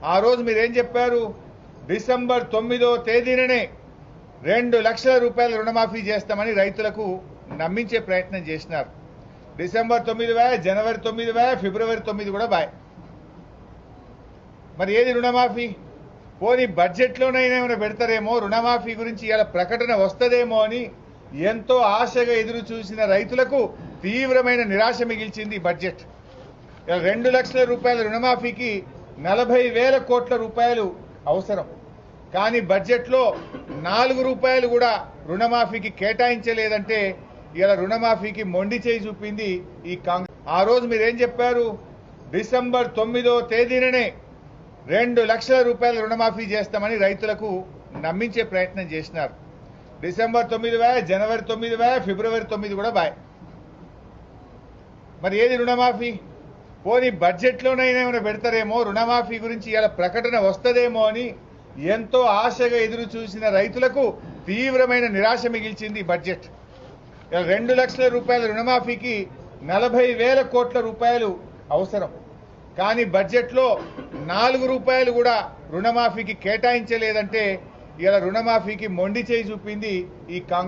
ఆ రోజు మీరేం చెప్పారు? డిసెంబర్ 9వ తేదీననే 2 లక్షల రూపాయల రుణమాఫీ చేస్తామని రైతులకు నమ్మించే ప్రయత్నం చేసినారు. డిసెంబర్ 9 బాయ్, జనవరి 9 బాయ్, ఫిబ్రవరి 9 కూడా బాయ్. మరి ఏది రుణమాఫీ? పోనీ బడ్జెట్లోనైనా ఏమైనా పెడతారేమో, రుణమాఫీ గురించి ఇలా ప్రకటన వస్తుందేమో అని ఎంతో ఆశగా ఎదురు చూసిన రైతులకు తీవ్రమైన నిరాశ మిగిల్చింది ఈ బడ్జెట్. 2 లక్షల రూపాయల రుణమాఫీకి 40,000 కోట్ల రూపాయలు అవసరం. కానీ బడ్జెట్లో 4 రూపాయలు కూడా రుణమాఫీకి కేటాయించలేదంటే ఇలా రుణమాఫీకి మొండి చేయి చూపింది ఈ కాంగ్రెస్. ఆ రోజు మీరేం చెప్పారు? డిసెంబర్ 9వ తేదీననే 2 లక్షల రూపాయల రుణమాఫీ చేస్తామని రైతులకు నమ్మించే ప్రయత్నం చేసినారు. డిసెంబర్ 9 బాయ్, జనవరి 9 బాయ్, ఫిబ్రవరి 9 కూడా బాయ్. మరి ఏది రుణమాఫీ? పోనీ బడ్జెట్లోనైనా ఏమైనా పెడతారేమో, రుణమాఫీ గురించి ఇలా ప్రకటన వస్తుందేమో అని ఎంతో ఆశగా ఎదురు చూసిన రైతులకు తీవ్రమైన నిరాశ మిగిల్చింది ఈ బడ్జెట్. 2 లక్షల రూపాయల రుణమాఫీకి 40,000 కోట్ల రూపాయలు అవసరం. కానీ బడ్జెట్లో 4 రూపాయలు కూడా రుణమాఫీకి కేటాయించలేదంటే ఇలా రుణమాఫీకి మొండి చేయి చూపింది ఈ కాంగ్రెస్.